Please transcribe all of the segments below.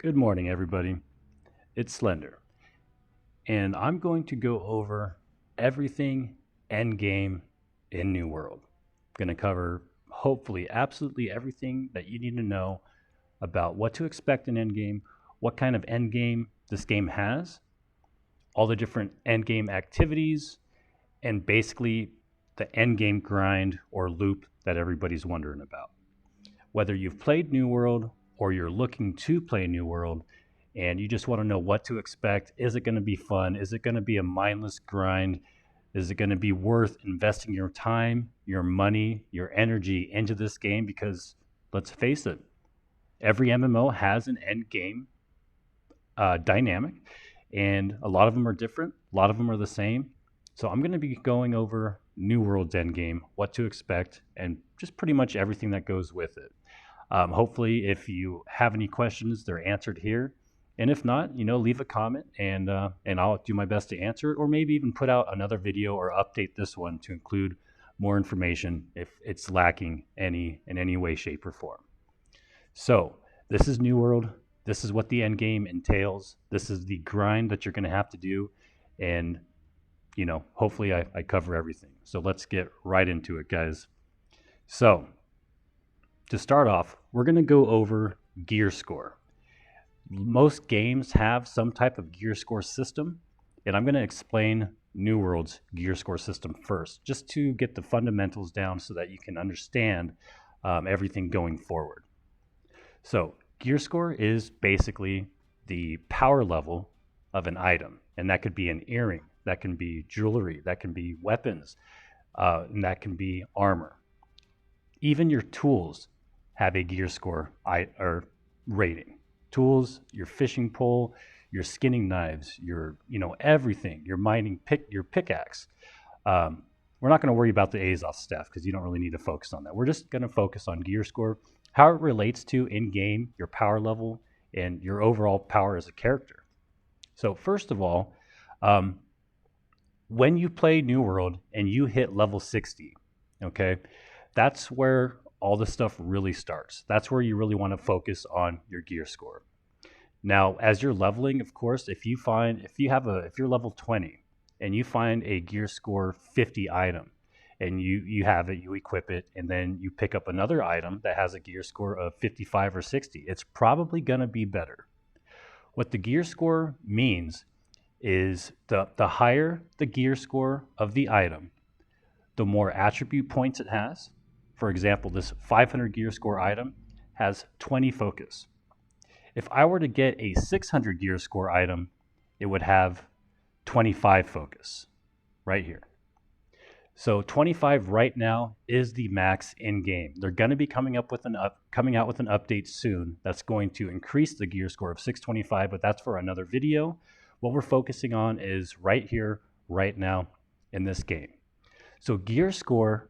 Good morning, everybody. It's Slender, and I'm going to go over everything Endgame in New World. I'm going to cover, hopefully, absolutely everything that you need to know about what to expect in Endgame, what kind of Endgame this game has, all the different Endgame activities, and basically the Endgame grind or loop that everybody's wondering about. Whether you've played New World or you're looking to play New World and you just want to know what to expect, is it going to be fun? Is it going to be a mindless grind? Is it going to be worth investing your time, your money, your energy into this game? Because let's face it, every MMO has an end game dynamic, and a lot of them are different, a lot of them are the same. So I'm going to be going over New World's end game, what to expect, and just pretty much everything that goes with it. Hopefully, if you have any questions, they're answered here. And if not, leave a comment and I'll do my best to answer it, or maybe even put out another video or update this one to include more information if it's lacking in any way, shape, or form. So this is New World. This is what the end game entails. This is the grind that you're going to have to do, and hopefully I cover everything. So let's get right into it, guys. So to start off, we're going to go over gear score. Most games have some type of gear score system, and I'm going to explain New World's gear score system first, just to get the fundamentals down so that you can understand everything going forward. So gear score is basically the power level of an item, and that could be an earring, that can be jewelry, that can be weapons, and that can be armor. Even your tools have a gear score or rating. Tools, your fishing pole, your skinning knives, your everything, your mining your pickaxe. We're not going to worry about the Azoth stuff because you don't really need to focus on that. We're just going to focus on gear score, how it relates to in game, your power level, and your overall power as a character. So first of all, when you play New World and you hit level 60, okay, that's where all the stuff really starts. That's where you really want to focus on your gear score. Now, as you're leveling, of course, if you're level 20 and you find a gear score 50 item and you have it, you equip it, and then you pick up another item that has a gear score of 55 or 60, it's probably going to be better. What the gear score means is the higher the gear score of the item, the more attribute points it has. For example, this 500 gear score item has 20 focus. If I were to get a 600 gear score item, it would have 25 focus right here. So 25 right now is the max in game. They're going to be coming out with an update soon that's going to increase the gear score of 625, but that's for another video. What we're focusing on is right here, right now in this game. So gear score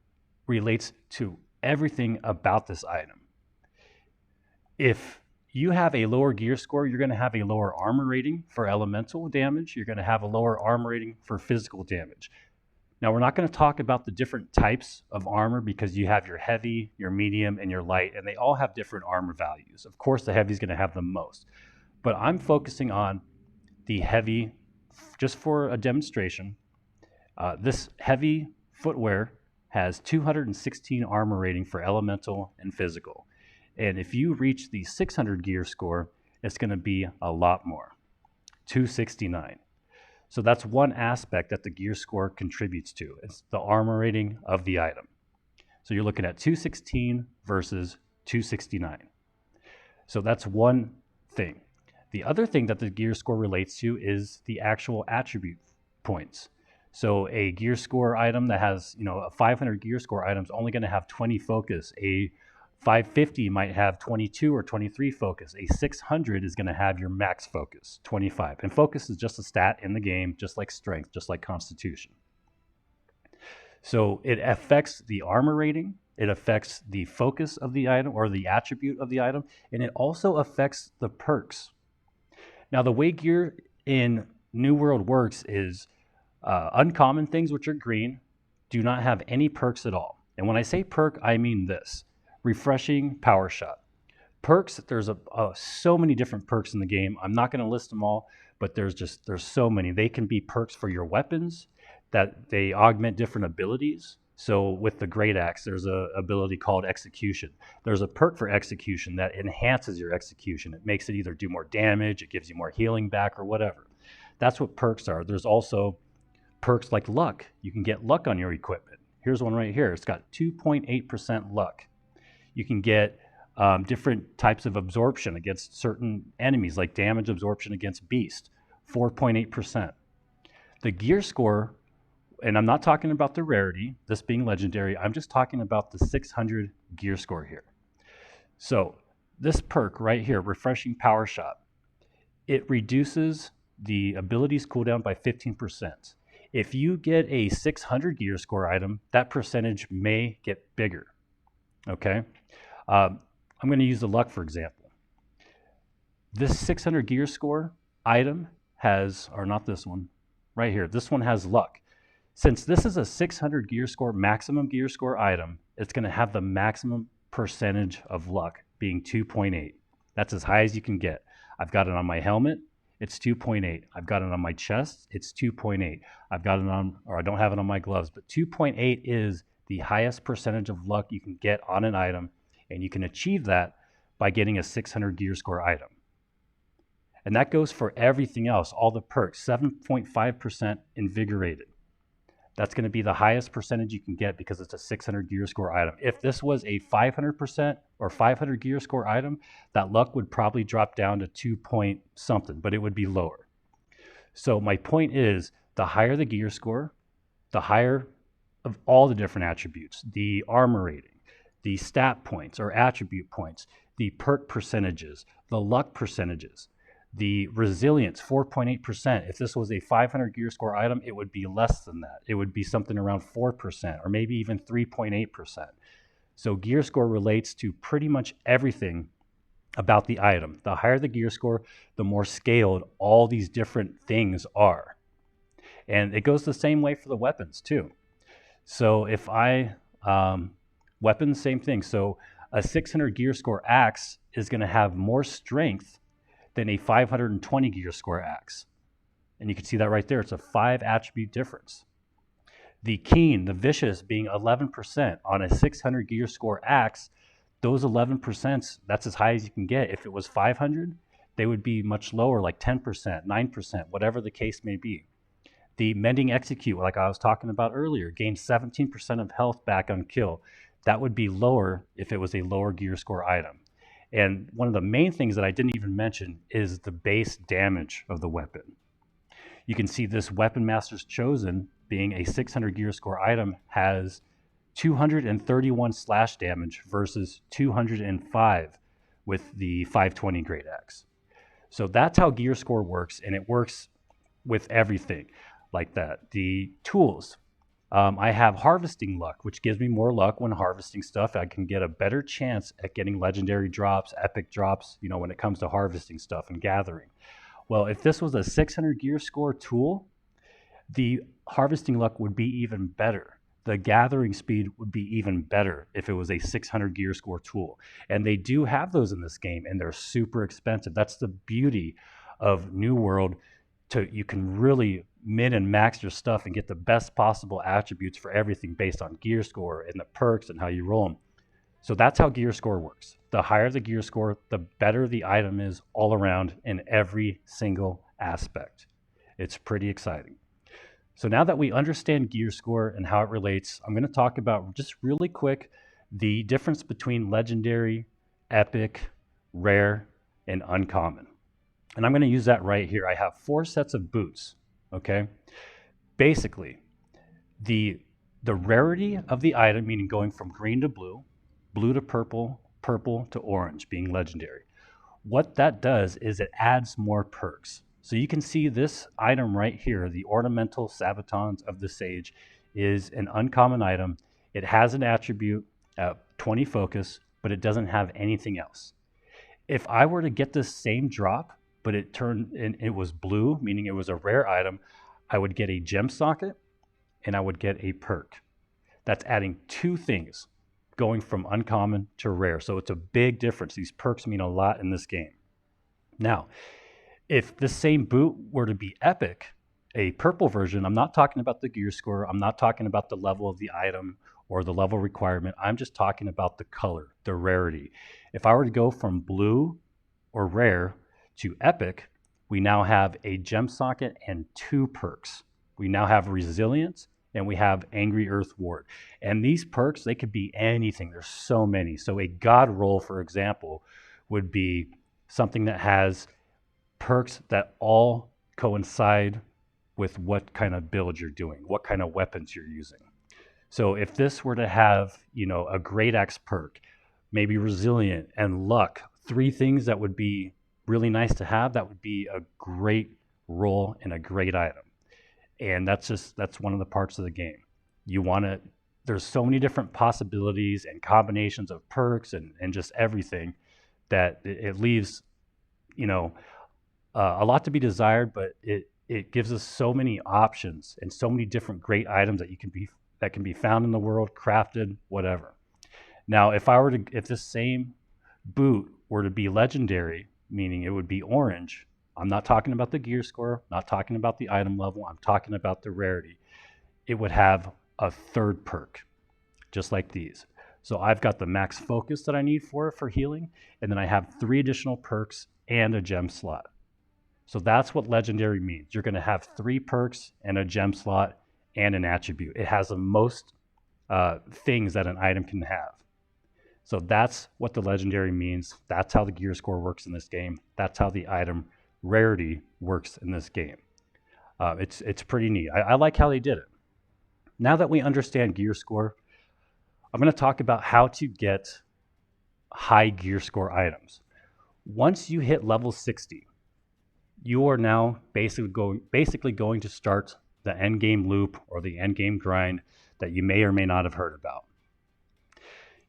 relates to everything about this item. If you have a lower gear score, you're going to have a lower armor rating for elemental damage. You're going to have a lower armor rating for physical damage. Now, we're not going to talk about the different types of armor because you have your heavy, your medium, and your light, and they all have different armor values. Of course, the heavy is going to have the most, but I'm focusing on the heavy just for a demonstration. This heavy footwear has 216 armor rating for elemental and physical. And if you reach the 600 gear score, it's going to be a lot more, 269. So that's one aspect that the gear score contributes to. It's the armor rating of the item. So you're looking at 216 versus 269. So that's one thing. The other thing that the gear score relates to is the actual attribute points. So a gear score item that has, a 500 gear score item is only going to have 20 focus. A 550 might have 22 or 23 focus. A 600 is going to have your max focus, 25. And focus is just a stat in the game, just like strength, just like constitution. So it affects the armor rating, it affects the focus of the item or the attribute of the item, and it also affects the perks. Now, the way gear in New World works is uncommon things, which are green, do not have any perks at all. And when I say perk, I mean this: refreshing power shot. Perks, there's so many different perks in the game. I'm not going to list them all, but there's so many. They can be perks for your weapons that they augment different abilities. So with the Great Axe, there's a ability called Execution. There's a perk for Execution that enhances your execution. It makes it either do more damage, it gives you more healing back, or whatever. That's what perks are. There's also perks like luck. You can get luck on your equipment. Here's one right here. It's got 2.8% luck. You can get different types of absorption against certain enemies, like damage absorption against beast, 4.8%. The gear score, and I'm not talking about the rarity, this being legendary, I'm just talking about the 600 gear score here. So this perk right here, Refreshing Power Shot, it reduces the abilities cooldown by 15%. If you get a 600 gear score item, that percentage may get bigger. Okay? I'm going to use the luck for example. This 600 gear score item has, or not this one, right here, this one has luck. Since this is a 600 gear score, maximum gear score item, it's going to have the maximum percentage of luck being 2.8. That's as high as you can get. I've got it on my helmet, it's 2.8. I've got it on my chest, it's 2.8. I've got it on, or I don't have it on my gloves, but 2.8 is the highest percentage of luck you can get on an item, and you can achieve that by getting a 600 gear score item. And that goes for everything else, all the perks, 7.5% invigorated. That's going to be the highest percentage you can get because it's a 600 gear score item. If this was a 500% or 500 gear score item, that luck would probably drop down to 2 point something, but it would be lower. So my point is, the higher the gear score, the higher of all the different attributes, the armor rating, the stat points or attribute points, the perk percentages, the luck percentages, the resilience, 4.8%. If this was a 500 gear score item, it would be less than that. It would be something around 4% or maybe even 3.8%. So gear score relates to pretty much everything about the item. The higher the gear score, the more scaled all these different things are. And it goes the same way for the weapons too. So if weapons, same thing. So a 600 gear score axe is going to have more strength than a 520 gear score axe. And you can see that right there. It's a 5 attribute difference. The keen, the vicious being 11% on a 600 gear score axe, those 11%, that's as high as you can get. If it was 500, they would be much lower, like 10%, 9%, whatever the case may be. The mending execute, like I was talking about earlier, gains 17% of health back on kill. That would be lower if it was a lower gear score item. And one of the main things that I didn't even mention is the base damage of the weapon. You can see this Weapon Master's Chosen, being a 600 gear score item, has 231 slash damage versus 205 with the 520 Great Axe. So that's how gear score works, and it works with everything like that. The tools. I have harvesting luck, which gives me more luck when harvesting stuff. I can get a better chance at getting legendary drops, epic drops, when it comes to harvesting stuff and gathering. Well, if this was a 600 gear score tool, the harvesting luck would be even better. The gathering speed would be even better if it was a 600 gear score tool. And they do have those in this game, and they're super expensive. That's the beauty of New World. You can really min and max your stuff and get the best possible attributes for everything based on gear score and the perks and how you roll them. So that's how gear score works. The higher the gear score, the better the item is all around in every single aspect. It's pretty exciting. So now that we understand gear score and how it relates, I'm going to talk about just really quick the difference between legendary, epic, rare, and uncommon. And I'm going to use that right here. I have 4 sets of boots, okay? Basically, the rarity of the item, meaning going from green to blue, blue to purple, purple to orange, being legendary. What that does is it adds more perks. So you can see this item right here, the Ornamental Sabatons of the Sage, is an uncommon item. It has an attribute, 20 focus, but it doesn't have anything else. If I were to get this same drop, but it was blue, meaning it was a rare item, I would get a gem socket and I would get a perk. That's adding 2 things. going from uncommon to rare. So it's a big difference. These perks mean a lot in this game. Now, if the same boot were to be epic, a purple version, I'm not talking about the gear score, I'm not talking about the level of the item or the level requirement, I'm just talking about the color, the rarity. If I were to go from blue or rare to epic, we now have a gem socket and 2 perks. We now have resilience and we have Angry Earth Ward. And these perks, they could be anything. There's so many. So a God roll, for example, would be something that has perks that all coincide with what kind of build you're doing, what kind of weapons you're using. So if this were to have, a great axe perk, maybe resilient and luck, 3 things that would be really nice to have, that would be a great roll and a great item. And that's one of the parts of the game. There's so many different possibilities and combinations of perks and just everything that it leaves, a lot to be desired, but it gives us so many options and so many different great items that can be found in the world, crafted, whatever. Now, if this same boot were to be legendary, meaning it would be orange, I'm not talking about the gear score, not talking about the item level, I'm talking about the rarity. It would have a 3rd perk, just like these. So I've got the max focus that I need for healing, and then I have 3 additional perks and a gem slot. So that's what legendary means. You're going to have 3 perks and a gem slot and an attribute. It has the most things that an item can have. So that's what the legendary means. That's how the gear score works in this game. That's how the item rarity works in this game. It's pretty neat. I like how they did it. Now that we understand gear score, I'm going to talk about how to get high gear score items. Once you hit level 60, you are now basically going to start the end game loop or the end game grind that you may or may not have heard about.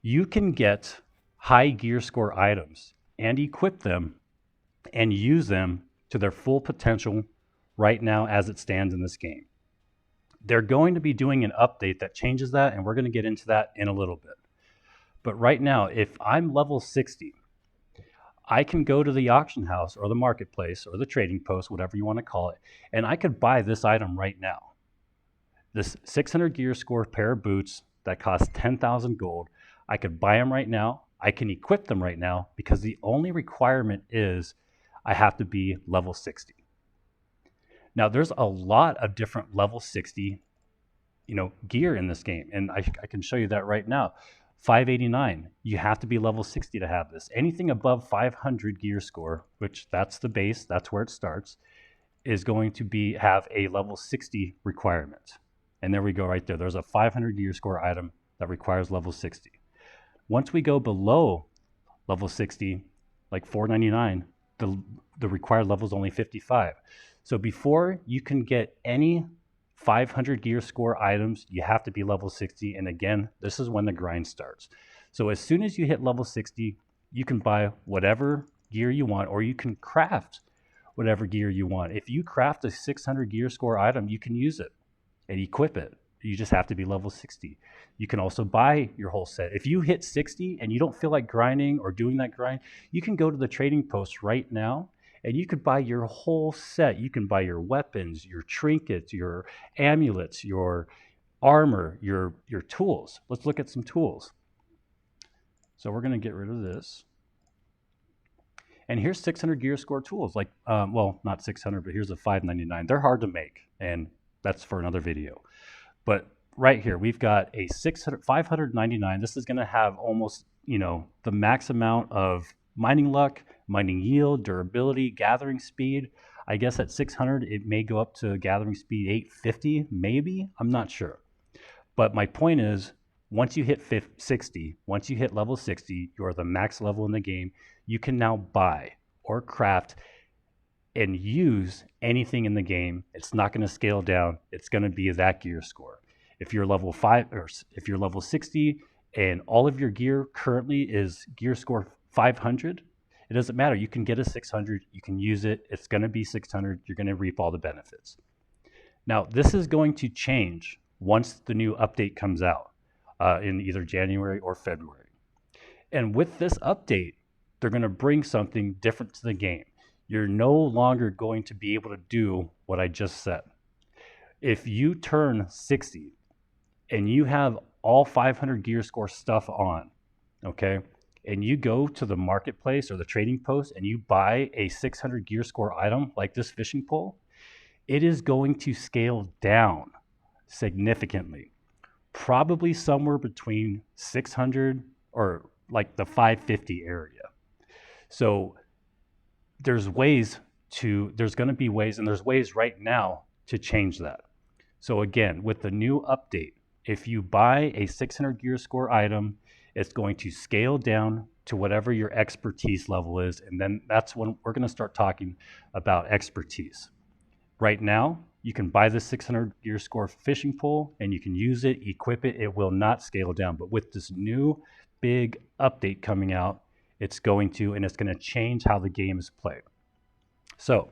You can get high gear score items and equip them and use them to their full potential right now as it stands in this game. They're going to be doing an update that changes that, and we're going to get into that in a little bit. But right now, if I'm level 60, I can go to the auction house or the marketplace or the trading post, whatever you want to call it, and I could buy this item right now. This 600 gear score pair of boots that cost 10,000 gold, I could buy them right now. I can equip them right now because the only requirement is I have to be level 60. Now, there's a lot of different level 60, gear in this game, and I can show you that right now. 589, you have to be level 60 to have this. Anything above 500 gear score, which that's the base, that's where it starts, is going to have a level 60 requirement. And there we go right there. There's a 500 gear score item that requires level 60. Once we go below level 60, like 499, the required level is only 55. So before you can get any 500 gear score items, you have to be level 60. And again, this is when the grind starts. So as soon as you hit level 60, you can buy whatever gear you want, or you can craft whatever gear you want. If you craft a 600 gear score item, you can use it and equip it. You just have to be level 60. You can also buy your whole set. If you hit 60 and you don't feel like grinding or doing that grind, you can go to the trading post right now and you could buy your whole set. You can buy your weapons, your trinkets, your amulets, your armor, your tools. Let's look at some tools. So we're going to get rid of this. And here's 600 gear score tools. Like, well, not 600, but here's a 599. They're hard to make, and that's for another video. But right here, we've got a 599. This is going to have almost, the max amount of mining luck, mining yield, durability, gathering speed. I guess at 600, it may go up to gathering speed 850, maybe. I'm not sure. But my point is, once you hit 60, once you hit level 60, you're the max level in the game. You can now buy or craft and use anything in the game. It's not going to scale down. It's going to be that gear score. If you're level 5 or if you're level 60 and all of your gear currently is gear score 500, it doesn't matter. You can get a 600. You can use it. It's going to be 600. You're going to reap all the benefits. Now, this is going to change once the new update comes out. in either January or February. And with this update, they're going to bring something different to the game. You're no longer going to be able to do what I just said. If you turn 60 and you have all 500 gear score stuff on, okay, and you go to the marketplace or the trading post and you buy a 600 gear score item like this fishing pole, it is going to scale down significantly, probably somewhere between 600 or like the 550 area. So there's going to be ways, and there's ways right now to change that. So again, with the new update, if you buy a 600 gear score item, it's going to scale down to whatever your expertise level is. And then that's when we're going to start talking about expertise. Right now, you can buy the 600 gear score fishing pole and you can use it, equip it. It will not scale down. But with this new big update coming out, it's going to change how the game is played. So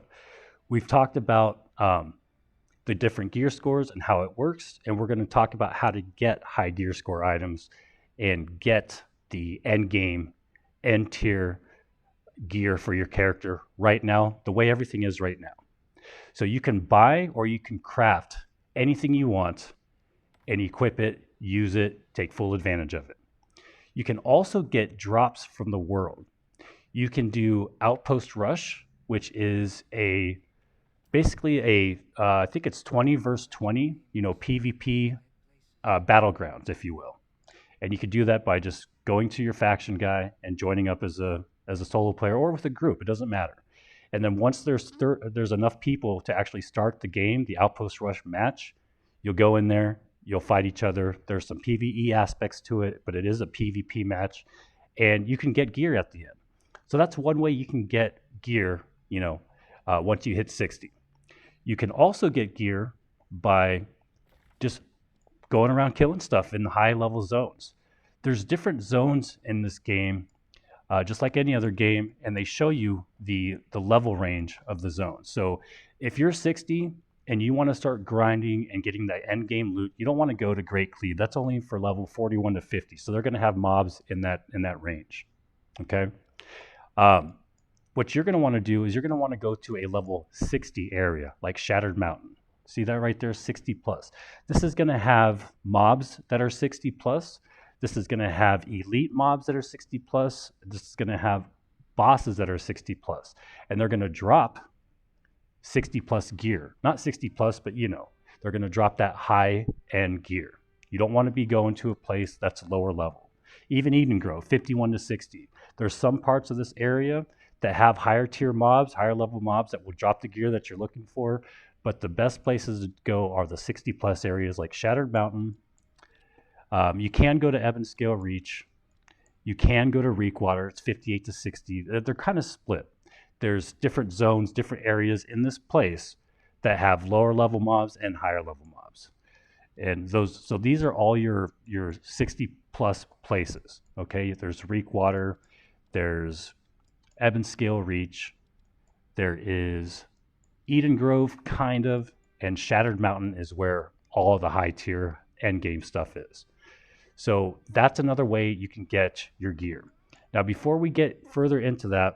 we've talked about the different gear scores and how it works, and we're going to talk about how to get high gear score items and get the end game, end tier gear for your character right now, the way everything is right now. So you can buy or you can craft anything you want and equip it, use it, take full advantage of it. You can also get drops from the world. You can do Outpost Rush, which is basically I think it's 20 versus 20, PvP battlegrounds, if you will. And you could do that by just going to your faction guy and joining up as a solo player or with a group. It doesn't matter. And then once there's enough people to actually start the game, the Outpost Rush match, you'll go in there, you'll fight each other. There's some PvE aspects to it, but it is a PvP match, and you can get gear at the end. So that's one way you can get gear, once you hit 60. You can also get gear by just going around killing stuff in the high level zones. There's different zones in this game, just like any other game, and they show you the level range of the zone. So if you're 60 and you want to start grinding and getting that end game loot, you don't want to go to Great Cleave. That's only for level 41 to 50. So they're going to have mobs in that range. Okay. What you're going to want to do is you're going to want to go to a level 60 area like Shattered Mountain. See that right there, 60 plus. This is going to have mobs that are 60 plus. This is going to have elite mobs that are 60 plus. This is going to have bosses that are 60 plus. And they're going to drop 60 plus gear. Not 60 plus, but they're going to drop that high end gear. You don't want to be going to a place that's lower level. Even Eden Grove, 51 to 60. There's some parts of this area that have higher tier mobs, higher level mobs that will drop the gear that you're looking for. But the best places to go are the 60 plus areas like Shattered Mountain. You can go to Ebonscale Reach. You can go to Reekwater. It's 58 to 60. They're kind of split. There's different zones, different areas in this place that have lower level mobs and higher level mobs. And so these are all your 60 plus places. Okay, there's Reekwater, there's Ebonscale Reach, there is Eden Grove, kind of, and Shattered Mountain is where all of the high tier end game stuff is. So that's another way you can get your gear. Now, before we get further into that,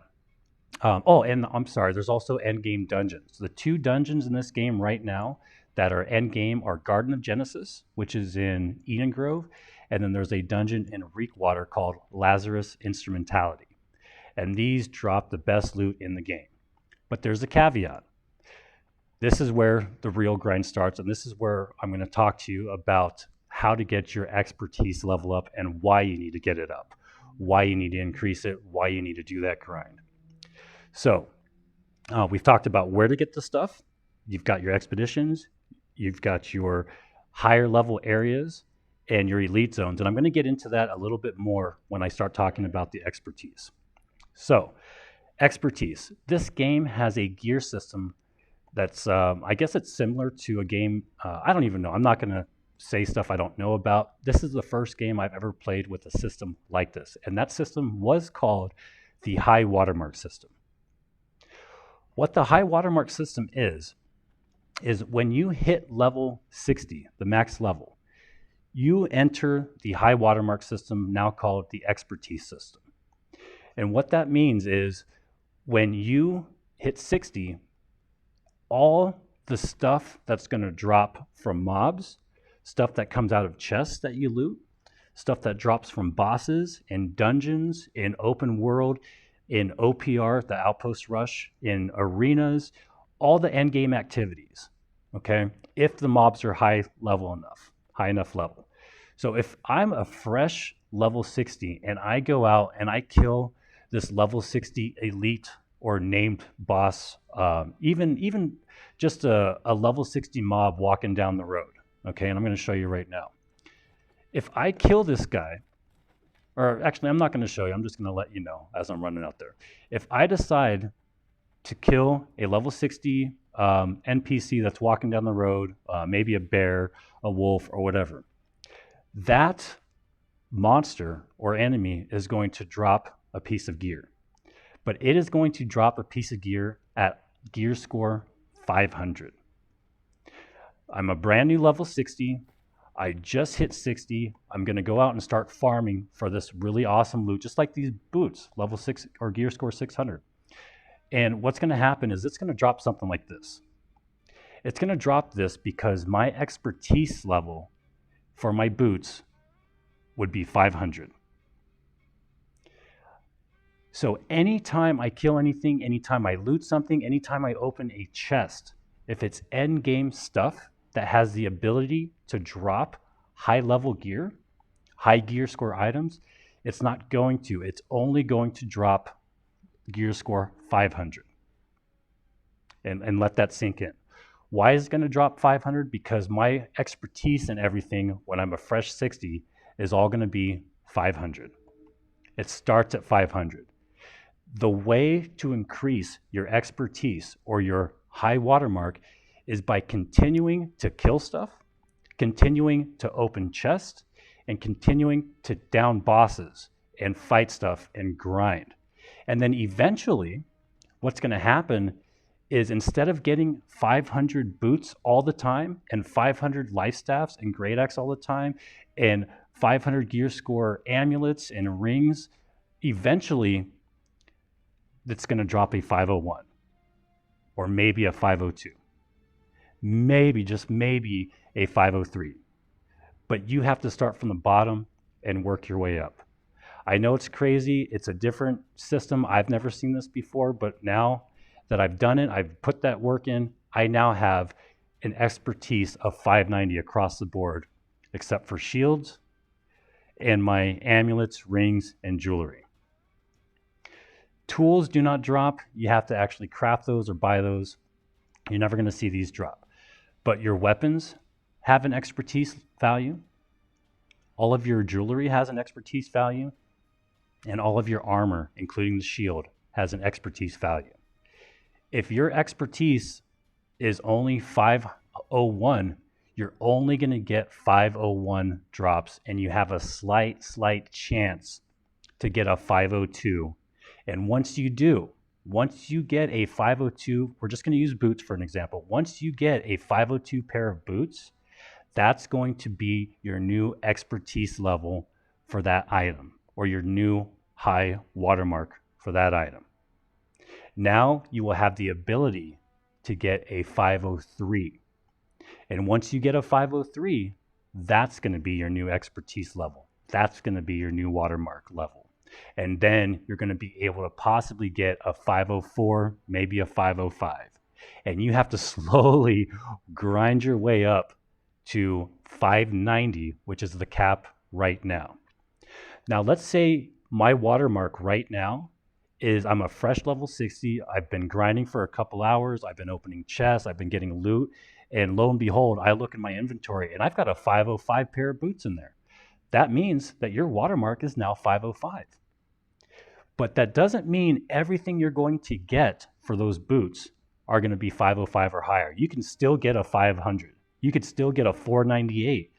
and I'm sorry, there's also end game dungeons. The two dungeons in this game right now that are end game are Garden of Genesis, which is in Eden Grove, and then there's a dungeon in Reekwater called Lazarus Instrumentality. And these drop the best loot in the game. But there's a caveat. This is where the real grind starts, and this is where I'm going to talk to you about how to get your expertise level up and why you need to get it up, why you need to increase it, why you need to do that grind. So we've talked about where to get the stuff. You've got your expeditions, you've got your higher level areas, and your elite zones. And I'm going to get into that a little bit more when I start talking about the expertise. So expertise. This game has a gear system that's, I guess it's similar to a game, I don't even know. I'm not going to say stuff I don't know about. This is the first game I've ever played with a system like this. And that system was called the high watermark system. What the high watermark system is when you hit level 60, the max level, you enter the high watermark system, now called the expertise system. And what that means is when you hit 60, all the stuff that's going to drop from mobs, stuff that comes out of chests that you loot, stuff that drops from bosses in dungeons, in open world, in OPR, the outpost rush, in arenas, all the end game activities, okay? If the mobs are high enough level. So if I'm a fresh level 60 and I go out and I kill this level 60 elite or named boss, even just a level 60 mob walking down the road, okay? And I'm going to show you right now. If I kill this guy, or actually I'm not going to show you, I'm just going to let you know as I'm running out there. If I decide to kill a level 60 NPC that's walking down the road, maybe a bear, a wolf, or whatever, that monster or enemy is going to drop a piece of gear. But it is going to drop a piece of gear at gear score 500. I'm a brand new level 60. I just hit 60. I'm going to go out and start farming for this really awesome loot, just like these boots, level 6 or gear score 600. And what's going to happen is it's going to drop something like this. It's going to drop this because my expertise level for my boots would be 500. So anytime I kill anything, anytime I loot something, anytime I open a chest, if it's end game stuff that has the ability to drop high level gear, high gear score items, it's not going to. It's only going to drop gear score 500. And let that sink in. Why is it going to drop 500? Because my expertise and everything when I'm a fresh 60 is all going to be 500. It starts at 500. The way to increase your expertise or your high watermark is by continuing to kill stuff, continuing to open chests, and continuing to down bosses and fight stuff and grind. And then eventually, what's going to happen is instead of getting 500 boots all the time and 500 life staffs and great axe all the time and 500 gear score amulets and rings, eventually it's going to drop a 501 or maybe a 502. Maybe, just maybe, a 503. But you have to start from the bottom and work your way up. I know it's crazy. It's a different system. I've never seen this before, but now that I've done it, I've put that work in, I now have an expertise of 590 across the board, except for shields and my amulets, rings, and jewelry. Tools do not drop. You have to actually craft those or buy those. You're never going to see these drop. But your weapons have an expertise value. All of your jewelry has an expertise value. And all of your armor, including the shield, has an expertise value. If your expertise is only 501, you're only going to get 501 drops, and you have a slight chance to get a 502. And once you do, once you get a 502, we're just going to use boots for an example. Once you get a 502 pair of boots, that's going to be your new expertise level for that item, or your new high watermark for that item. Now you will have the ability to get a 503. And once you get a 503, that's going to be your new expertise level. That's going to be your new watermark level. And then you're going to be able to possibly get a 504, maybe a 505. And you have to slowly grind your way up to 590, which is the cap right now. Now, let's say my watermark right now is I'm a fresh level 60. I've been grinding for a couple hours. I've been opening chests. I've been getting loot. And lo and behold, I look in my inventory and I've got a 505 pair of boots in there. That means that your watermark is now 505. But that doesn't mean everything you're going to get for those boots are going to be 505 or higher. You can still get a 500. You could still get a 498.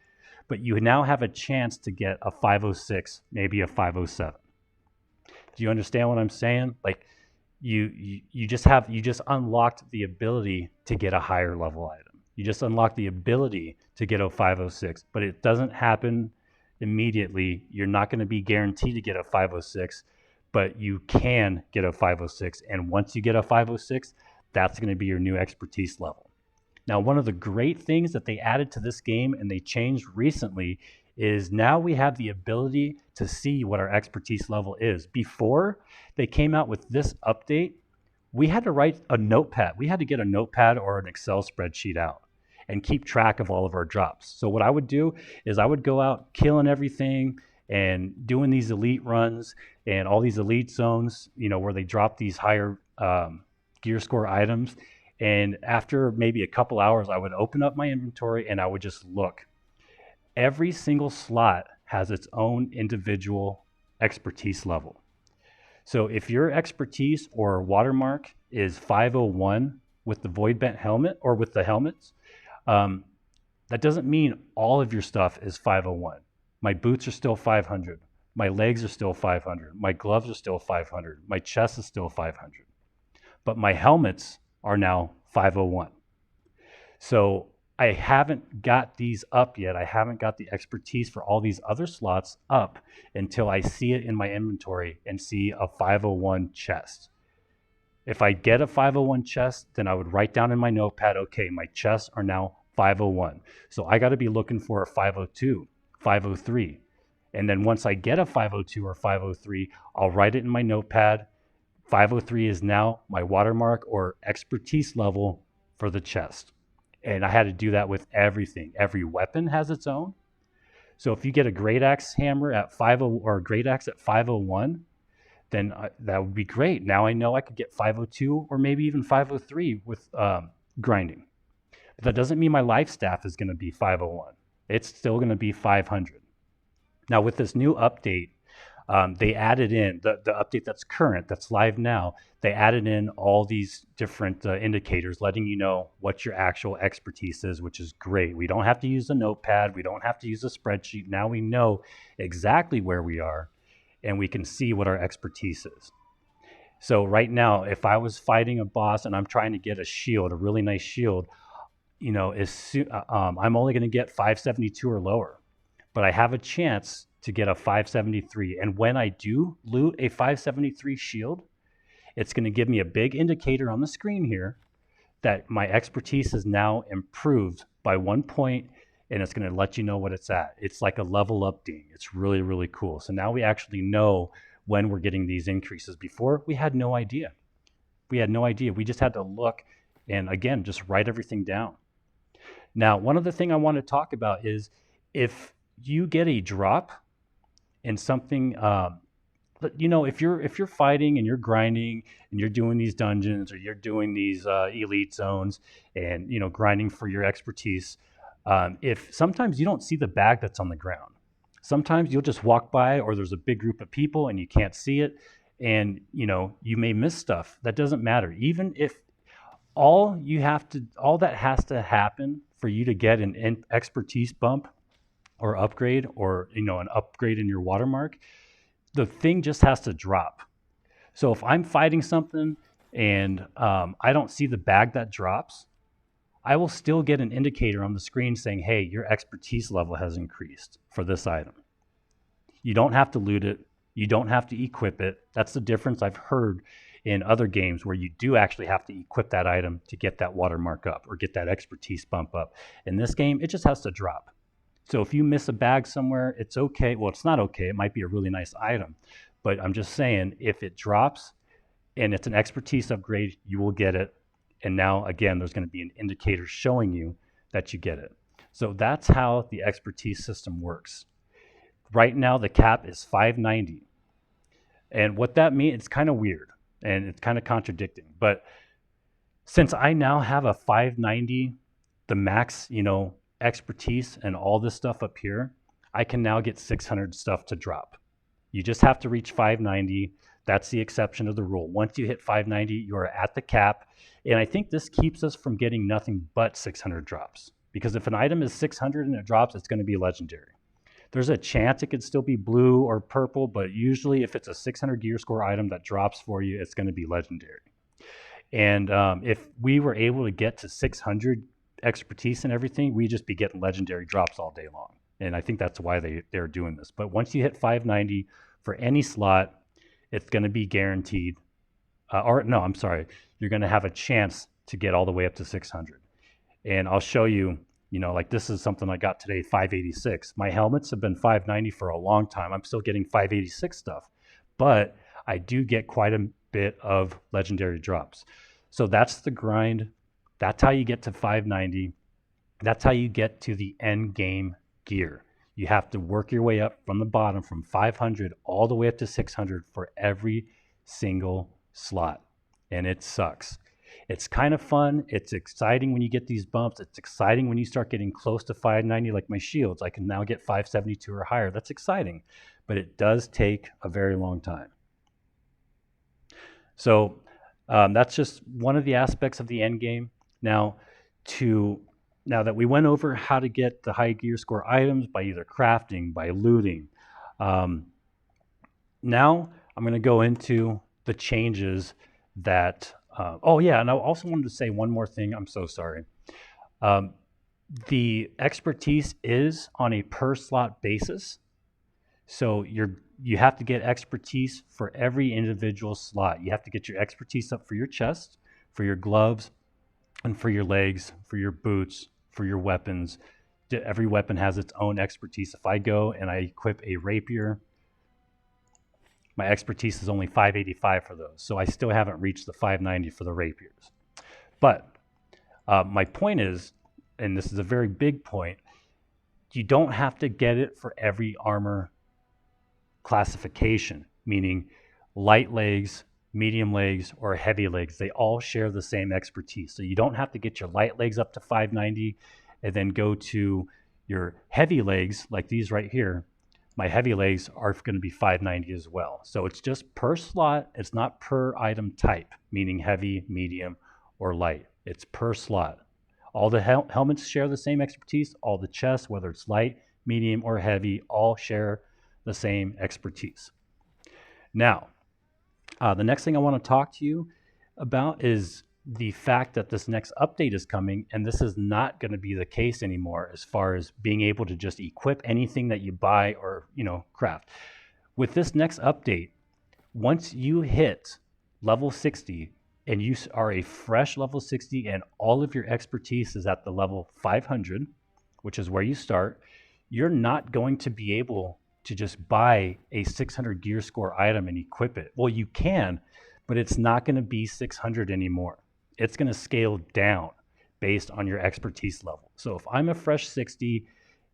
But you now have a chance to get a 506, maybe a 507. Do you understand what I'm saying? Like you just unlocked the ability to get a higher level item. You just unlock the ability to get a 506, but it doesn't happen immediately. You're not going to be guaranteed to get a 506, but you can get a 506. And once you get a 506, that's going to be your new expertise level. Now, one of the great things that they added to this game and they changed recently is now we have the ability to see what our expertise level is. Before they came out with this update, we had to write a notepad. We had to get a notepad or an Excel spreadsheet out and keep track of all of our drops. So what I would do is I would go out killing everything and doing these elite runs and all these elite zones, where they drop these higher gear score items. And after maybe a couple hours, I would open up my inventory and I would just look. Every single slot has its own individual expertise level. So if your expertise or watermark is 501 with the void bent helmet or with the helmets, that doesn't mean all of your stuff is 501. My boots are still 500. My legs are still 500. My gloves are still 500. My chest is still 500. But my helmets are now 501. So I haven't got these up yet. I haven't got the expertise for all these other slots up until I see it in my inventory and see a 501 chest. If I get a 501 chest, then I would write down in my notepad, okay, my chests are now 501. So I got to be looking for a 502, 503. And then once I get a 502 or 503, I'll write it in my notepad. 503 is now my watermark or expertise level for the chest. And I had to do that with everything. Every weapon has its own. So if you get a great axe hammer at 50 or a great axe at 501, then that would be great. Now I know I could get 502 or maybe even 503 with grinding. But that doesn't mean my life staff is going to be 501. It's still going to be 500. Now with this new update, they added in the update that's current, that's live now. They added in all these different indicators letting you know what your actual expertise is, which is great. We don't have to use a notepad. We don't have to use a spreadsheet. Now we know exactly where we are and we can see what our expertise is. So right now, if I was fighting a boss and I'm trying to get a shield, a really nice shield, I'm only going to get 572 or lower, but I have a chance to get a 573. And when I do loot a 573 shield, it's going to give me a big indicator on the screen here that my expertise is now improved by 1 point, and it's going to let you know what it's at. It's like a level up ding. It's really, really cool. So now we actually know when we're getting these increases. Before, we had no idea. We had no idea. We just had to look and, again, just write everything down. Now, one other thing I want to talk about is if you get a drop in something, if you're fighting and you're grinding and you're doing these dungeons or you're doing these elite zones and grinding for your expertise, if sometimes you don't see the bag that's on the ground, sometimes you'll just walk by or there's a big group of people and you can't see it, and you may miss stuff. That doesn't matter. Even if all that has to happen for you to get an expertise bump or upgrade or an upgrade in your watermark, the thing just has to drop. So if I'm fighting something and I don't see the bag that drops, I will still get an indicator on the screen saying, hey, your expertise level has increased for this item. You don't have to loot it. You don't have to equip it. That's the difference I've heard in other games where you do actually have to equip that item to get that watermark up or get that expertise bump up. In this game, it just has to drop. So if you miss a bag somewhere, it's okay. Well, it's not okay. It might be a really nice item. But I'm just saying, if it drops and it's an expertise upgrade, you will get it. And now, again, there's going to be an indicator showing you that you get it. So that's how the expertise system works. Right now, the cap is 590. And what that means, it's kind of weird and it's kind of contradicting. But since I now have a 590, the max, expertise and all this stuff up here, I can now get 600 stuff to drop. You just have to reach 590. That's the exception of the rule. Once you hit 590, you're at the cap. And I think this keeps us from getting nothing but 600 drops. Because if an item is 600 and it drops, it's going to be legendary. There's a chance it could still be blue or purple, but usually if it's a 600 gear score item that drops for you, it's going to be legendary. And if we were able to get to 600 expertise and everything, we'd just be getting legendary drops all day long. And I think that's why they're doing this. But once you hit 590 for any slot, it's going to be guaranteed. Or no, I'm sorry, you're going to have a chance to get all the way up to 600. And I'll show you, like this is something I got today, 586. My helmets have been 590 for a long time. I'm still getting 586 stuff, but I do get quite a bit of legendary drops. So that's the grind. That's how you get to 590. That's how you get to the end game gear. You have to work your way up from the bottom from 500 all the way up to 600 for every single slot. And it sucks. It's kind of fun. It's exciting when you get these bumps. It's exciting when you start getting close to 590, like my shields. I can now get 572 or higher. That's exciting, but it does take a very long time. So that's just one of the aspects of the end game. Now that we went over how to get the high gear score items by either crafting, by looting, now I'm going to go into the changes that and I also wanted to say one more thing. I'm so sorry. The expertise is on a per slot basis. So you have to get expertise for every individual slot. You have to get your expertise up for your chest, for your gloves, and for your legs, for your boots, for your weapons. Every weapon has its own expertise. If I go and I equip a rapier, my expertise is only 585 for those. So I still haven't reached the 590 for the rapiers. But my point is, and this is a very big point, you don't have to get it for every armor classification, meaning light legs, medium legs, or heavy legs. They all share the same expertise. So you don't have to get your light legs up to 590 and then go to your heavy legs like these right here. My heavy legs are going to be 590 as well. So it's just per slot. It's not per item type, meaning heavy, medium, or light. It's per slot. All the helmets share the same expertise. All the chests, whether it's light, medium, or heavy, all share the same expertise. Now, the next thing I want to talk to you about is the fact that this next update is coming, and this is not going to be the case anymore as far as being able to just equip anything that you buy or craft. With this next update, once you hit level 60 and you are a fresh level 60 and all of your expertise is at the level 500, which is where you start, you're not going to be able to just buy a 600 gear score item and equip it. Well, you can, but it's not going to be 600 anymore. It's going to scale down based on your expertise level. So if I'm a fresh 60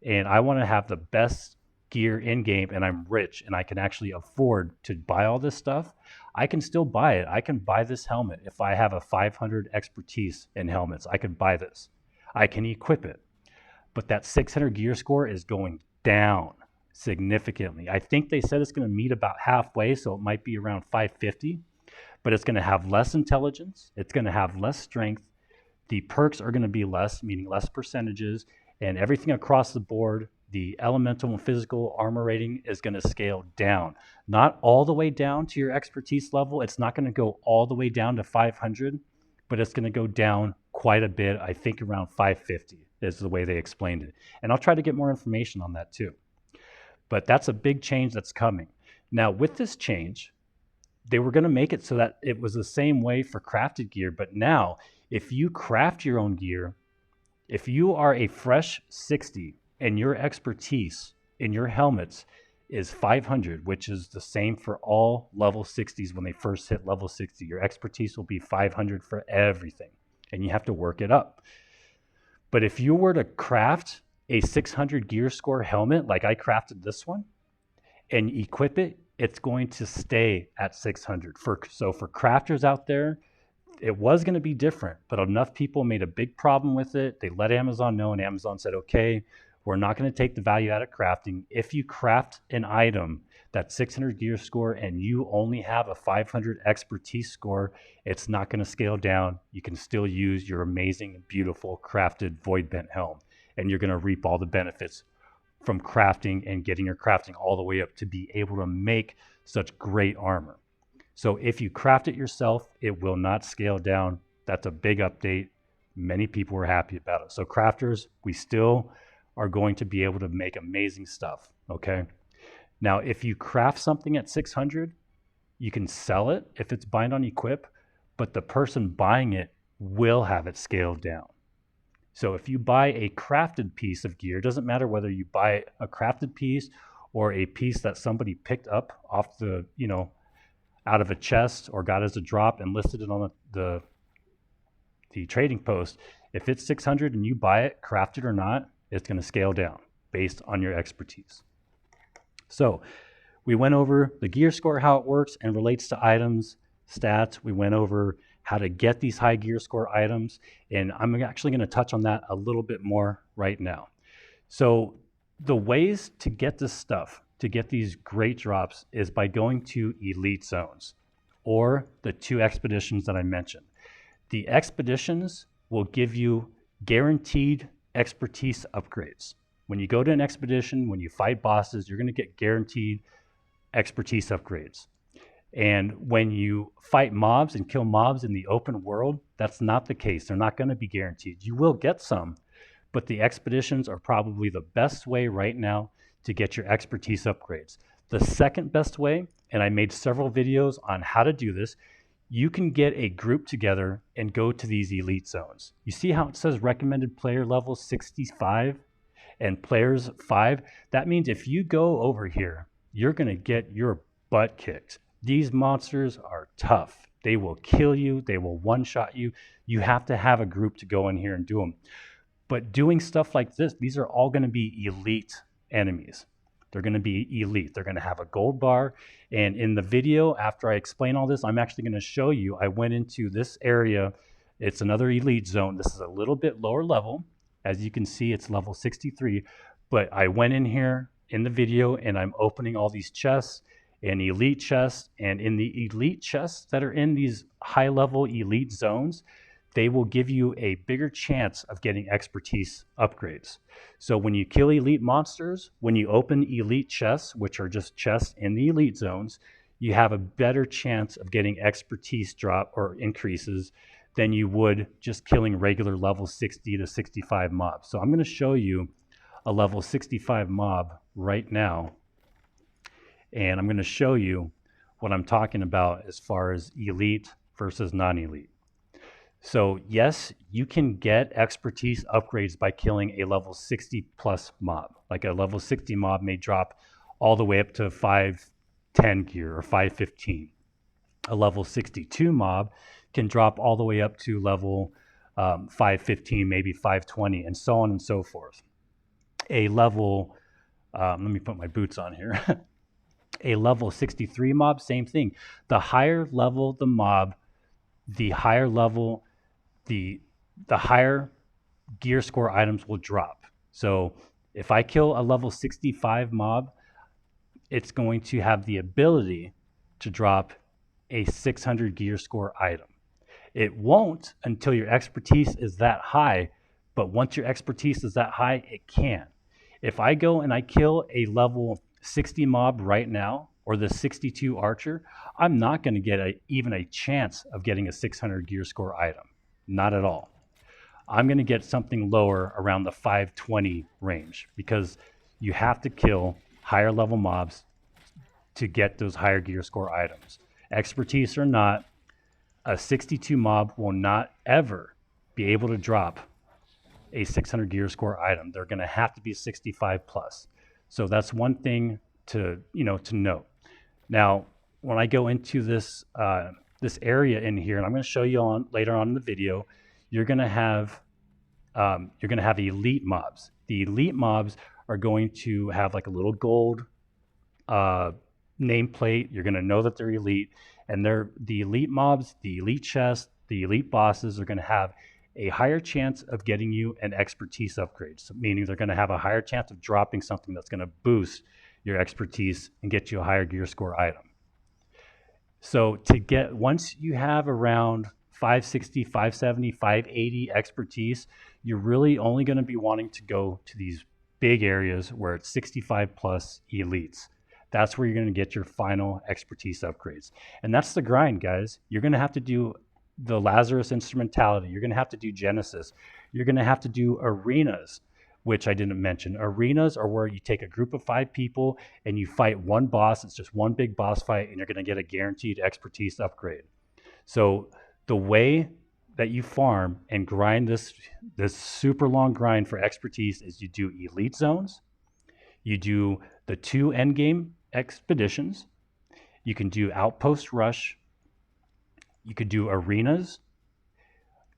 and I want to have the best gear in game and I'm rich and I can actually afford to buy all this stuff, I can still buy it. I can buy this helmet. If I have a 500 expertise in helmets, I could buy this. I can equip it. But that 600 gear score is going down significantly. I think they said it's going to meet about halfway, so it might be around 550. But it's going to have less intelligence. It's going to have less strength. The perks are going to be less, meaning less percentages, and everything across the board, the elemental and physical armor rating is going to scale down. Not all the way down to your expertise level. It's not going to go all the way down to 500, but it's going to go down quite a bit. I think around 550 is the way they explained it. And I'll try to get more information on that too. But that's a big change that's coming. Now, with this change, they were going to make it so that it was the same way for crafted gear. But now, if you craft your own gear, if you are a fresh 60 and your expertise in your helmets is 500, which is the same for all level 60s when they first hit level 60, your expertise will be 500 for everything. And you have to work it up. But if you were to craft a 600 gear score helmet, like I crafted this one, and equip it, it's going to stay at 600. So for crafters out there, it was going to be different, but enough people made a big problem with it. They let Amazon know, and Amazon said, okay, we're not going to take the value out of crafting. If you craft an item that's 600 gear score and you only have a 500 expertise score, it's not going to scale down. You can still use your amazing, beautiful crafted void bent helm, and you're going to reap all the benefits from crafting and getting your crafting all the way up to be able to make such great armor. So if you craft it yourself, it will not scale down. That's a big update. Many people were happy about it. So crafters, we still are going to be able to make amazing stuff, okay? Now, if you craft something at 600, you can sell it if it's bind on equip, but the person buying it will have it scaled down. So if you buy a crafted piece of gear, it doesn't matter whether you buy a crafted piece or a piece that somebody picked up off the, out of a chest or got as a drop and listed it on the trading post. If it's 600 and you buy it, crafted or not, it's going to scale down based on your expertise. So we went over the gear score, how it works and relates to items, stats. We went over how to get these high gear score items, and I'm actually going to touch on that a little bit more right now. So the ways to get this stuff, to get these great drops, is by going to elite zones or the 2 expeditions that I mentioned. The expeditions will give you guaranteed expertise upgrades. When you go to an expedition, when you fight bosses, you're going to get guaranteed expertise upgrades. And when you fight mobs and kill mobs in the open world, that's not the case. They're not going to be guaranteed. You will get some, but the expeditions are probably the best way right now to get your expertise upgrades. The second best way, and I made several videos on how to do this, you can get a group together and go to these elite zones. You see how it says recommended player level 65 and players 5? That means if you go over here, you're going to get your butt kicked. These monsters are tough. They will kill you. They will one-shot you. You have to have a group to go in here and do them. But doing stuff like this, these are all going to be elite enemies. They're going to be elite. They're going to have a gold bar. And in the video, after I explain all this, I'm actually going to show you, I went into this area. It's another elite zone. This is a little bit lower level. As you can see, it's level 63. But I went in here in the video and I'm opening all these chests and elite chests. And in the elite chests that are in these high level elite zones, they will give you a bigger chance of getting expertise upgrades. So when you kill elite monsters, when you open elite chests, which are just chests in the elite zones, you have a better chance of getting expertise drop or increases than you would just killing regular level 60 to 65 mobs. So I'm going to show you a level 65 mob right now, and I'm going to show you what I'm talking about as far as elite versus non-elite. So yes, you can get expertise upgrades by killing a level 60 plus mob. Like a level 60 mob may drop all the way up to 510 gear or 515. A level 62 mob can drop all the way up to level 515, maybe 520, and so on and so forth. A level, let me put my boots on here. A level 63 mob, same thing. The higher level the mob, the higher level the higher gear score items will drop. So if I kill a level 65 mob, it's going to have the ability to drop a 600 gear score item. It won't until your expertise is that high, but once your expertise is that high, it can. If I go and I kill a level 60 mob right now, or the 62 archer, I'm not going to get even a chance of getting a 600 gear score item. Not at all. I'm going to get something lower around the 520 range because you have to kill higher level mobs to get those higher gear score items. Expertise or not, a 62 mob will not ever be able to drop a 600 gear score item. They're going to have to be 65 plus. So that's one thing to note. Now, when I go into this this area in here, and I'm going to show you later on in the video, you're going to have elite mobs. The elite mobs are going to have like a little gold nameplate. You're going to know that they're elite, and the elite mobs, the elite chests, the elite bosses are going to have a higher chance of getting you an expertise upgrade. So meaning they're going to have a higher chance of dropping something that's going to boost your expertise and get you a higher gear score item. So once you have around 560, 570, 580 expertise, you're really only going to be wanting to go to these big areas where it's 65 plus elites. That's where you're going to get your final expertise upgrades. And that's the grind, guys. You're going to have to do the Lazarus Instrumentality. You're going to have to do Genesis. You're going to have to do arenas, which I didn't mention. Arenas are where you take a group of 5 people and you fight one boss. It's just one big boss fight, and you're going to get a guaranteed expertise upgrade. So the way that you farm and grind this super long grind for expertise is you do elite zones, you do the 2 endgame expeditions, you can do outpost rush, you could do arenas,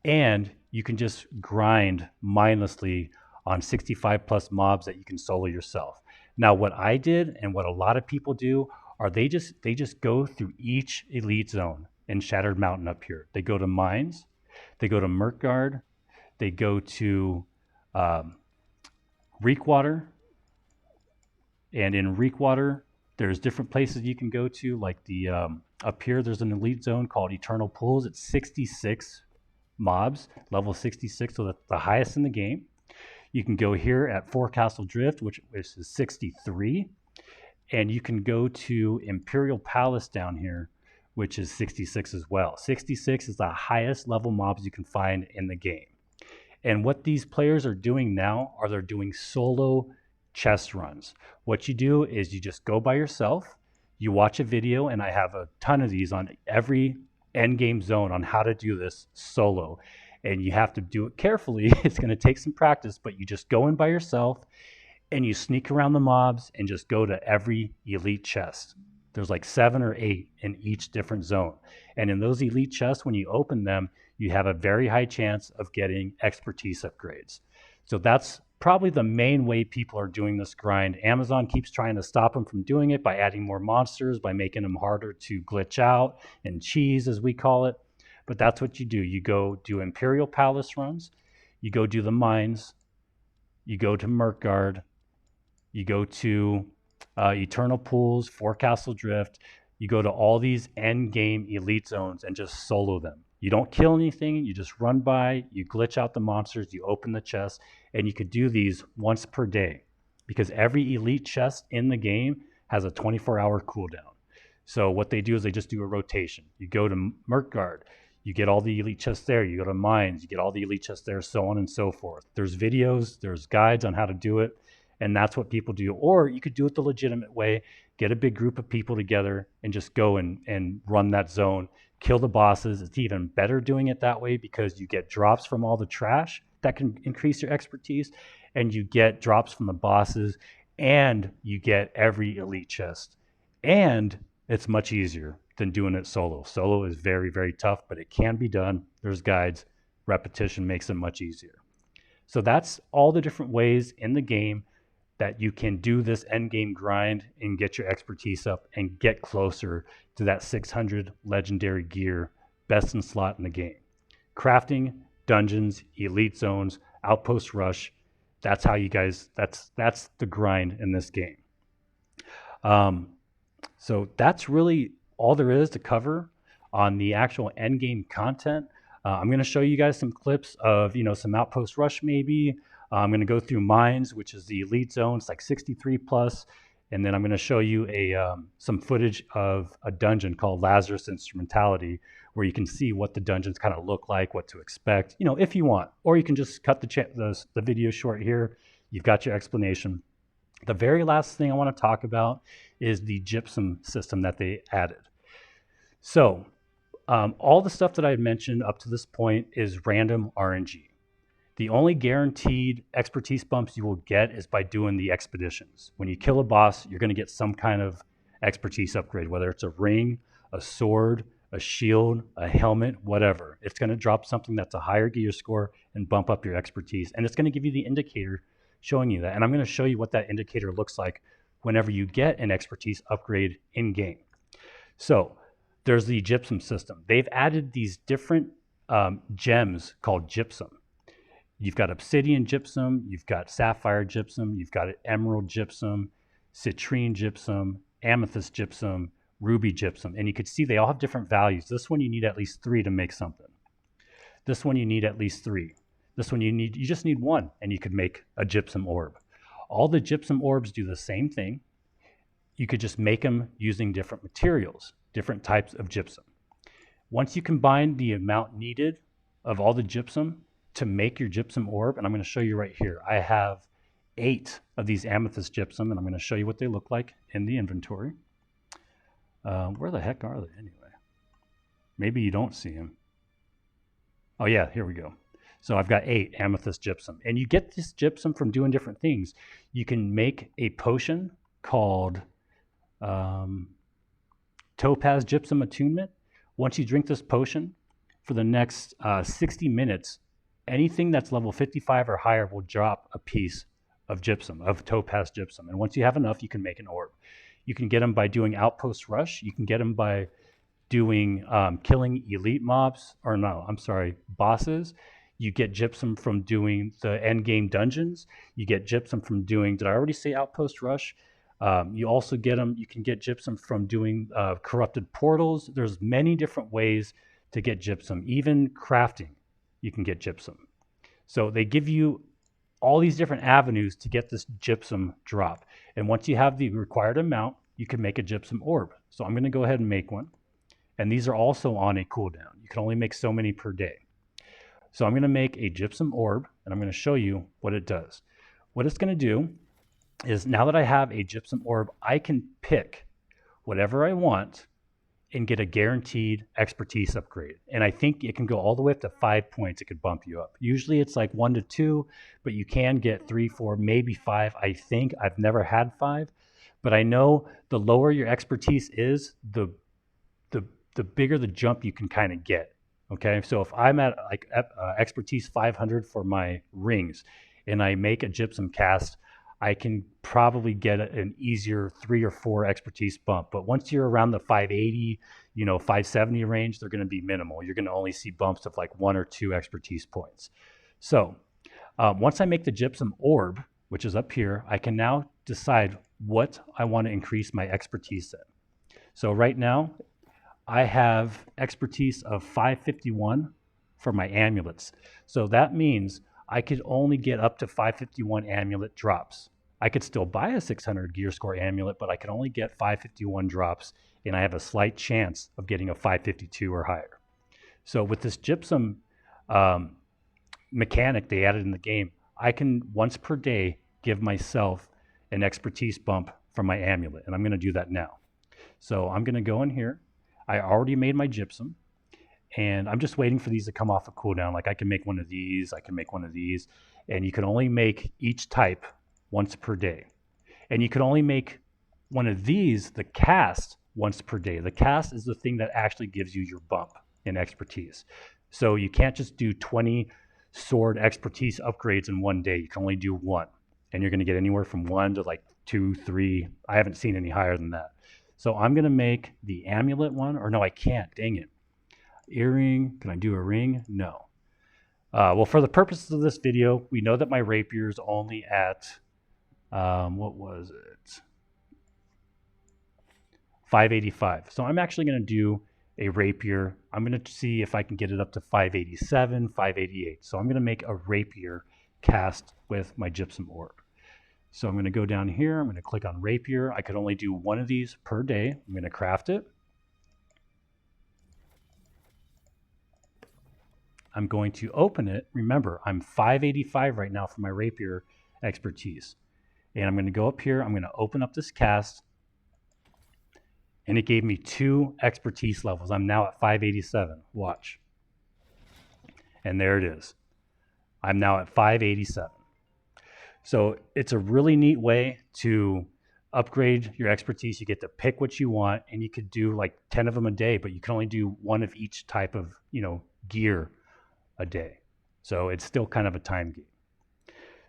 and you can just grind mindlessly on 65 plus mobs that you can solo yourself. Now, what I did and what a lot of people do are they just go through each elite zone in Shattered Mountain up here. They go to mines, they go to Murkgard, they go to Reekwater, and in Reekwater, there's different places you can go to, like the up here, there's an elite zone called Eternal Pools. It's 66 mobs, level 66, so that's the highest in the game. You can go here at Forecastle Drift, which is 63, and you can go to Imperial Palace down here, which is 66 as well. 66 is the highest level mobs you can find in the game. And what these players are doing now are they're doing solo chest runs. What you do is you just go by yourself, you watch a video, and I have a ton of these on every endgame zone on how to do this solo. And you have to do it carefully. It's going to take some practice, but you just go in by yourself and you sneak around the mobs and just go to every elite chest. There's like 7 or 8 in each different zone. And in those elite chests, when you open them, you have a very high chance of getting expertise upgrades. So that's probably the main way people are doing this grind. Amazon keeps trying to stop them from doing it by adding more monsters, by making them harder to glitch out and cheese, as we call it. But that's what you do. You go do Imperial Palace runs, you go do the mines, you go to Murkgard, you go to Eternal Pools, Forecastle Drift, you go to all these end game elite zones and just solo them. You don't kill anything, you just run by, you glitch out the monsters, you open the chest, and you could do these once per day because every elite chest in the game has a 24-hour cooldown. So what they do is they just do a rotation. You go to Murkgard, you get all the elite chests there. You go to mines, you get all the elite chests there, so on and so forth. There's videos, there's guides on how to do it, and that's what people do. Or you could do it the legitimate way, get a big group of people together and just go and run that zone, kill the bosses. It's even better doing it that way because you get drops from all the trash that can increase your expertise, and you get drops from the bosses, and you get every elite chest. And it's much easier than doing it solo. Solo is very, very tough, but it can be done. There's guides. Repetition makes it much easier. So that's all the different ways in the game that you can do this end game grind and get your expertise up and get closer to that 600 legendary gear, best in slot in the game. Crafting, dungeons, elite zones, outpost rush. That's how you guys, that's the grind in this game. So that's really all there is to cover on the actual end game content. I'm going to show you guys some clips of, some outpost rush maybe. I'm going to go through mines, which is the elite zone. It's like 63 plus. And then I'm going to show you some footage of a dungeon called Lazarus Instrumentality, where you can see what the dungeons kind of look like, what to expect, if you want. Or you can just cut the video short here. You've got your explanation. The very last thing I want to talk about is the Gypsum system that they added. So all the stuff that I had mentioned up to this point is random RNG. The only guaranteed expertise bumps you will get is by doing the expeditions. When you kill a boss, you're going to get some kind of expertise upgrade, whether it's a ring, a sword, a shield, a helmet, whatever. It's going to drop something that's a higher gear score and bump up your expertise. And it's going to give you the indicator showing you that. And I'm going to show you what that indicator looks like whenever you get an expertise upgrade in game. So there's the Gypsum system. They've added these different gems called Gypsum. You've got Obsidian Gypsum, you've got Sapphire Gypsum, you've got Emerald Gypsum, Citrine Gypsum, Amethyst Gypsum, Ruby Gypsum. And you can see they all have different values. This one you need at least 3 to make something. This one you need at least 3. This one you just need 1 and you could make a Gypsum orb. All the Gypsum orbs do the same thing. You could just make them using different materials, different types of gypsum. Once you combine the amount needed of all the gypsum to make your gypsum orb, and I'm going to show you right here, I have 8 of these amethyst gypsum, and I'm going to show you what they look like in the inventory. Where the heck are they anyway? Maybe you don't see them. Oh yeah, here we go. So I've got 8 amethyst gypsum, and you get this gypsum from doing different things. You can make a potion called Topaz Gypsum Attunement. Once you drink this potion, for the next 60 minutes, anything that's level 55 or higher will drop a piece of gypsum, of topaz gypsum. And once you have enough, you can make an orb. You can get them by doing Outpost Rush. You can get them by doing killing elite mobs, or no, I'm sorry, bosses. You get gypsum from doing the endgame dungeons. You get gypsum from doing, did I already say Outpost Rush? You also get them, you can get gypsum from doing corrupted portals. There's many different ways to get gypsum. Even crafting, you can get gypsum. So they give you all these different avenues to get this gypsum drop. And once you have the required amount, you can make a gypsum orb. So I'm going to go ahead and make one. And these are also on a cooldown. You can only make so many per day. So I'm going to make a gypsum orb, and I'm going to show you what it does. What it's going to do is, now that I have a gypsum orb, I can pick whatever I want and get a guaranteed expertise upgrade. And I think it can go all the way up to 5 points. It could bump you up. Usually it's like 1 to 2, but you can get 3, 4, maybe 5. I think I've never had 5, but I know the lower your expertise is, the bigger the jump you can kind of get. Okay, so if I'm at like expertise 500 for my rings, and I make a gypsum cast, I can probably get an easier 3 or 4 expertise bump. But once you're around the 580, 570 range, they're going to be minimal. You're going to only see bumps of like 1 or 2 expertise points. So once I make the gypsum orb, which is up here, I can now decide what I want to increase my expertise in. So right now, I have expertise of 551 for my amulets. So that means I could only get up to 551 amulet drops. I could still buy a 600 gear score amulet, but I can only get 551 drops, and I have a slight chance of getting a 552 or higher. So with this gypsum mechanic they added in the game, I can once per day give myself an expertise bump from my amulet, and I'm going to do that now. So I'm going to go in here. I already made my gypsum, and I'm just waiting for these to come off a cooldown. Like I can make one of these, I can make one of these, and you can only make each type once per day. And you can only make one of these, the cast, once per day. The cast is the thing that actually gives you your bump in expertise. So you can't just do 20 sword expertise upgrades in one day. You can only do 1, and you're going to get anywhere from 1 to like 2, 3. I haven't seen any higher than that. So I'm going to make the amulet one, or no, I can't, dang it. Earring, can I do a ring? No. Well, for the purposes of this video, we know that my rapier is only at, what was it? 585. So I'm actually going to do a rapier. I'm going to see if I can get it up to 587, 588. So I'm going to make a rapier cast with my gypsum orb. So I'm going to go down here. I'm going to click on rapier. I could only do 1 of these per day. I'm going to craft it. I'm going to open it. Remember, I'm 585 right now for my rapier expertise. And I'm going to go up here. I'm going to open up this cast. And it gave me 2 expertise levels. I'm now at 587. Watch. And there it is. I'm now at 587. So it's a really neat way to upgrade your expertise. You get to pick what you want, and you could do like 10 of them a day, but you can only do 1 of each type of, gear a day. So it's still kind of a time game.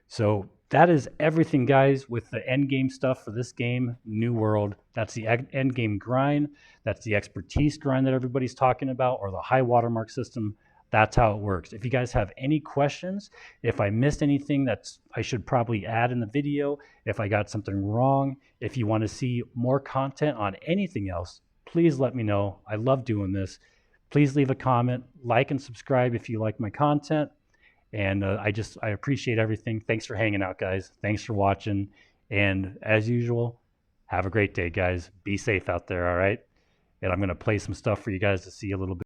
So that is everything, guys, with the end game stuff for this game, New World. That's the end game grind. That's the expertise grind that everybody's talking about, or the high watermark system. That's how it works. If you guys have any questions, if I missed anything that I should probably add in the video, if I got something wrong, if you want to see more content on anything else, please let me know. I love doing this. Please leave a comment, like and subscribe if you like my content. And I appreciate everything. Thanks for hanging out, guys. Thanks for watching. And as usual, have a great day, guys. Be safe out there, all right? And I'm going to play some stuff for you guys to see a little bit.